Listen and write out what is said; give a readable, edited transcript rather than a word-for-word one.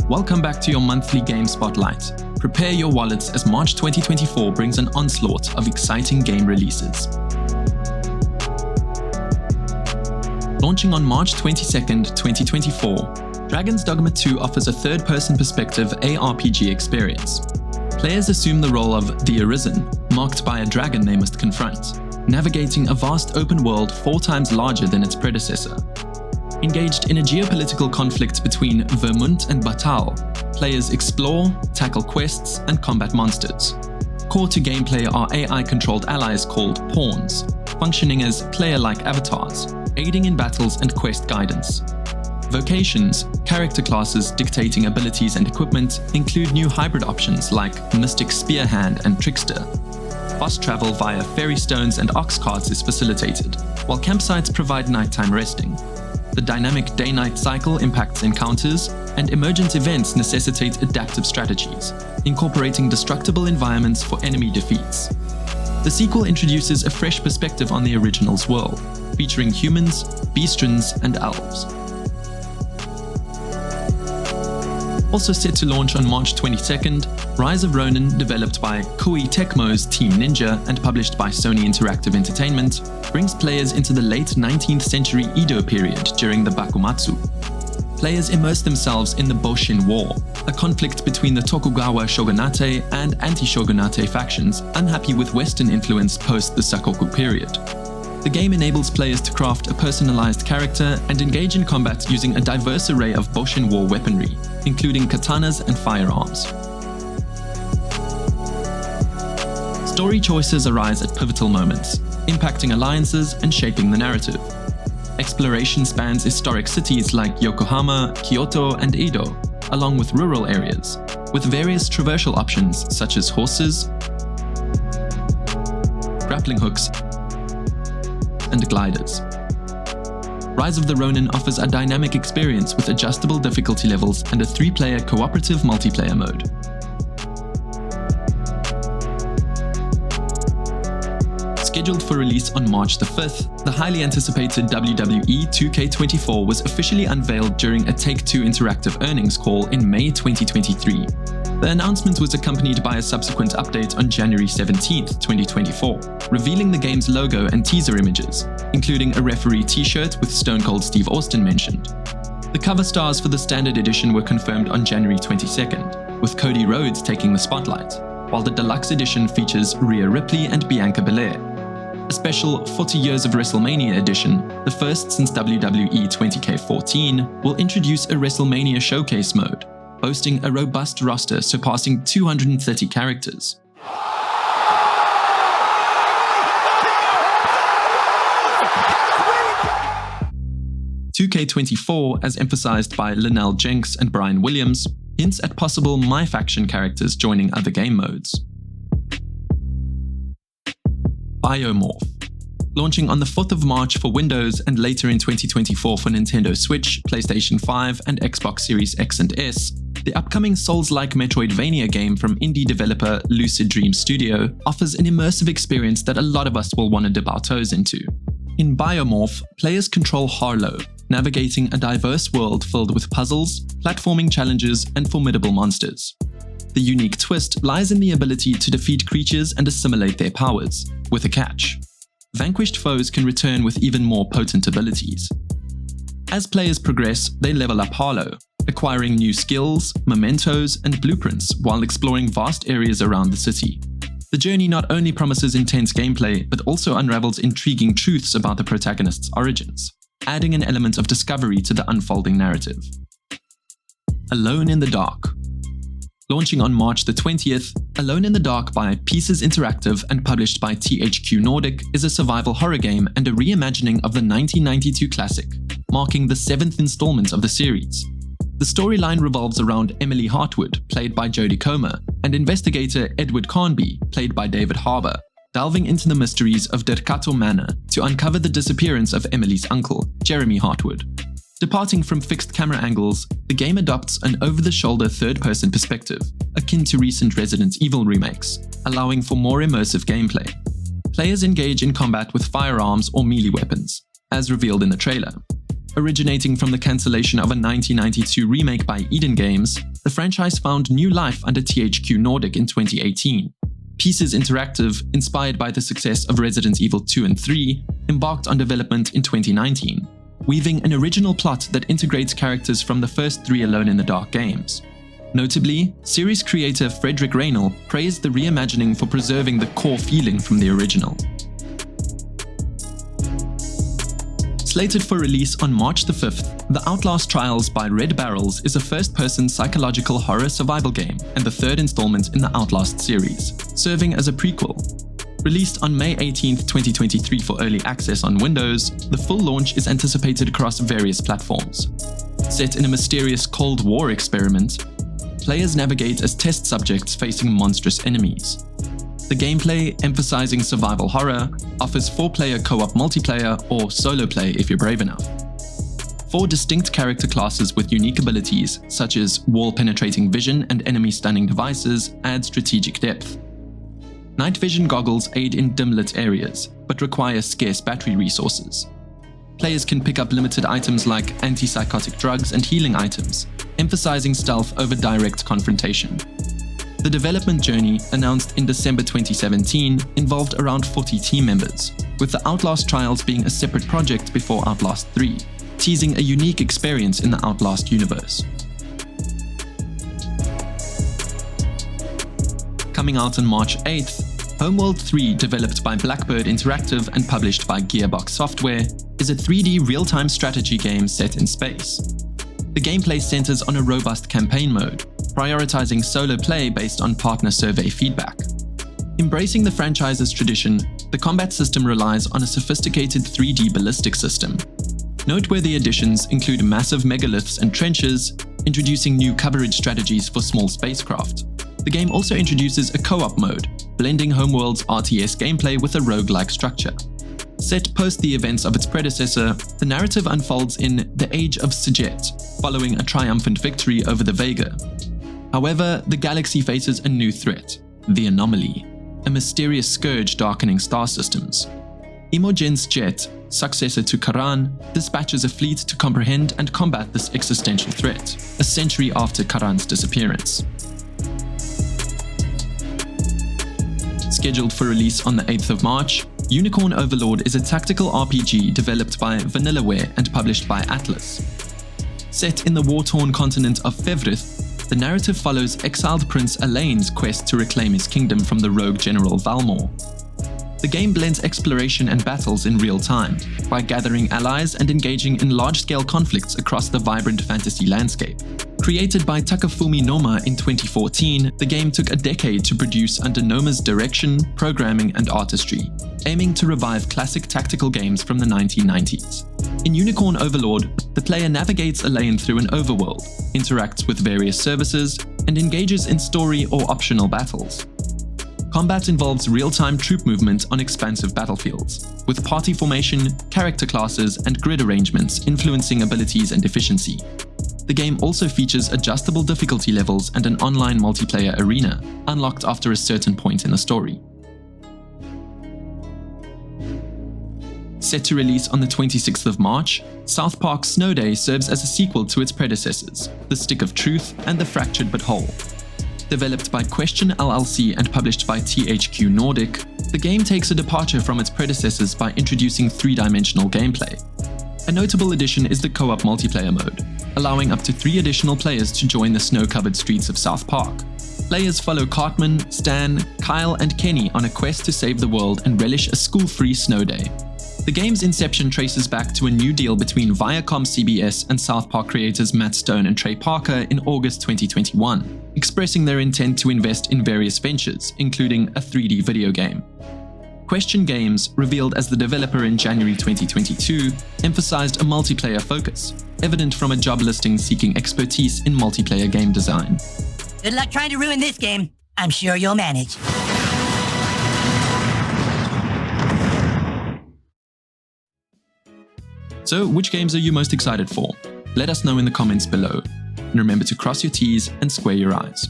Welcome back to your monthly game spotlight. Prepare your wallets as March 2024 brings an onslaught of exciting game releases. Launching on March 22nd, 2024, Dragon's Dogma II offers a third-person perspective ARPG experience. Players assume the role of the Arisen, marked by a dragon they must confront, navigating a vast open world 4 times larger than its predecessor. Engaged in a geopolitical conflict between Vermont and Batal, players explore, tackle quests, and combat monsters. Core to gameplay are AI-controlled allies called pawns, functioning as player-like avatars, aiding in battles and quest guidance. Vocations, character classes dictating abilities and equipment, include new hybrid options like Mystic Spearhand and Trickster. Fast travel via ferry stones and ox carts is facilitated, while campsites provide nighttime resting. The dynamic day-night cycle impacts encounters, and emergent events necessitate adaptive strategies, incorporating destructible environments for enemy defeats. The sequel introduces a fresh perspective on the original's world, featuring humans, beastrons, and elves. Also set to launch on March 22nd, Rise of Ronin, developed by Koei Tecmo's Team Ninja and published by Sony Interactive Entertainment, brings players into the late 19th century Edo period during the Bakumatsu. Players immerse themselves in the Boshin War, a conflict between the Tokugawa shogunate and anti-shogunate factions unhappy with Western influence post the Sakoku period. The game enables players to craft a personalized character and engage in combat using a diverse array of Boshin War weaponry, including katanas and firearms. Story choices arise at pivotal moments, impacting alliances and shaping the narrative. Exploration spans historic cities like Yokohama, Kyoto, and Edo, along with rural areas, with various traversal options such as horses, grappling hooks, and gliders. Rise of the Ronin offers a dynamic experience with adjustable difficulty levels and a 3-player cooperative multiplayer mode. Scheduled for release on March the 5th, the highly anticipated WWE 2K24 was officially unveiled during a Take-Two Interactive earnings call in May 2023. The announcement was accompanied by a subsequent update on January 17, 2024, revealing the game's logo and teaser images, including a referee t-shirt with Stone Cold Steve Austin mentioned. The cover stars for the standard edition were confirmed on January 22nd, with Cody Rhodes taking the spotlight, while the deluxe edition features Rhea Ripley and Bianca Belair. A special 40 Years of WrestleMania edition, the first since WWE 20K14, will introduce a WrestleMania showcase mode, boasting a robust roster surpassing 230 characters. "2K24, as emphasized by Linnell Jenks and Brian Williams, hints at possible My Faction characters joining other game modes. Biomorph. Launching on the 4th of March for Windows and later in 2024 for Nintendo Switch, PlayStation 5, and Xbox Series X and S, the upcoming Souls-like Metroidvania game from indie developer Lucid Dream Studio offers an immersive experience that a lot of us will want to dip our toes into. In Biomorph, players control Harlow, navigating a diverse world filled with puzzles, platforming challenges, and formidable monsters. The unique twist lies in the ability to defeat creatures and assimilate their powers, with a catch. Vanquished foes can return with even more potent abilities. As players progress, they level up Harlow, acquiring new skills, mementos, and blueprints while exploring vast areas around the city. The journey not only promises intense gameplay, but also unravels intriguing truths about the protagonist's origins, adding an element of discovery to the unfolding narrative. Alone in the Dark. Launching on March the 20th, Alone in the Dark by Pieces Interactive and published by THQ Nordic is a survival horror game and a reimagining of the 1992 classic, marking the 7th installment of the series. The storyline revolves around Emily Hartwood, played by Jodie Comer, and investigator Edward Carnby, played by David Harbour, delving into the mysteries of Dercato Manor to uncover the disappearance of Emily's uncle, Jeremy Hartwood. Departing from fixed camera angles, the game adopts an over-the-shoulder third-person perspective, akin to recent Resident Evil remakes, allowing for more immersive gameplay. Players engage in combat with firearms or melee weapons, as revealed in the trailer. Originating from the cancellation of a 1992 remake by Eden Games, the franchise found new life under THQ Nordic in 2018. Pieces Interactive, inspired by the success of Resident Evil 2 and 3, embarked on development in 2019, weaving an original plot that integrates characters from the first 3 Alone in the Dark games. Notably, series creator Frederick Reynal praised the reimagining for preserving the core feeling from the original. Slated for release on March the 5th, The Outlast Trials by Red Barrels is a first-person psychological horror survival game and the third installment in the Outlast series, serving as a prequel. Released on May 18, 2023 for early access on Windows, the full launch is anticipated across various platforms. Set in a mysterious Cold War experiment, players navigate as test subjects facing monstrous enemies. The gameplay, emphasizing survival horror, offers 4-player co-op multiplayer or solo play if you're brave enough. 4 distinct character classes with unique abilities, such as wall-penetrating vision and enemy-stunning devices, add strategic depth. Night vision goggles aid in dim-lit areas, but require scarce battery resources. Players can pick up limited items like antipsychotic drugs and healing items, emphasizing stealth over direct confrontation. The development journey, announced in December 2017, involved around 40 team members, with the Outlast Trials being a separate project before Outlast 3, teasing a unique experience in the Outlast universe. Coming out on March 8th, Homeworld 3, developed by Blackbird Interactive and published by Gearbox Software, is a 3D real-time strategy game set in space. The gameplay centers on a robust campaign mode, prioritizing solo play based on partner survey feedback. Embracing the franchise's tradition, the combat system relies on a sophisticated 3D ballistic system. Noteworthy additions include massive megaliths and trenches, introducing new coverage strategies for small spacecraft. The game also introduces a co-op mode, blending Homeworld's RTS gameplay with a roguelike structure. Set post the events of its predecessor, the narrative unfolds in the Age of Sajet, following a triumphant victory over the Vega. However, the galaxy faces a new threat, the Anomaly, a mysterious scourge darkening star systems. Imogen's Jet, successor to Karan, dispatches a fleet to comprehend and combat this existential threat, a century after Karan's disappearance. Scheduled for release on the 8th of March, Unicorn Overlord is a tactical RPG developed by Vanillaware and published by Atlas. Set in the war-torn continent of Fevrith, the narrative follows exiled Prince Elaine's quest to reclaim his kingdom from the rogue General Valmor. The game blends exploration and battles in real time, by gathering allies and engaging in large-scale conflicts across the vibrant fantasy landscape. Created by Takafumi Noma in 2014, the game took a decade to produce under Noma's direction, programming and artistry, aiming to revive classic tactical games from the 1990s. In Unicorn Overlord, the player navigates Elaine through an overworld, interacts with various services, and engages in story or optional battles. Combat involves real-time troop movement on expansive battlefields, with party formation, character classes, and grid arrangements influencing abilities and efficiency. The game also features adjustable difficulty levels and an online multiplayer arena, unlocked after a certain point in the story. Set to release on the 26th of March, South Park's Snow Day serves as a sequel to its predecessors, The Stick of Truth and The Fractured But Whole. Developed by Question LLC and published by THQ Nordic, the game takes a departure from its predecessors by introducing 3-dimensional gameplay. A notable addition is the co-op multiplayer mode, allowing up to 3 additional players to join the snow-covered streets of South Park. Players follow Cartman, Stan, Kyle, and Kenny on a quest to save the world and relish a school-free snow day. The game's inception traces back to a new deal between Viacom CBS and South Park creators Matt Stone and Trey Parker in August 2021, expressing their intent to invest in various ventures, including a 3D video game. Question Games, revealed as the developer in January 2022, emphasized a multiplayer focus, evident from a job listing seeking expertise in multiplayer game design. Good luck trying to ruin this game. I'm sure you'll manage. So, which games are you most excited for? Let us know in the comments below. And remember to cross your T's and square your I's.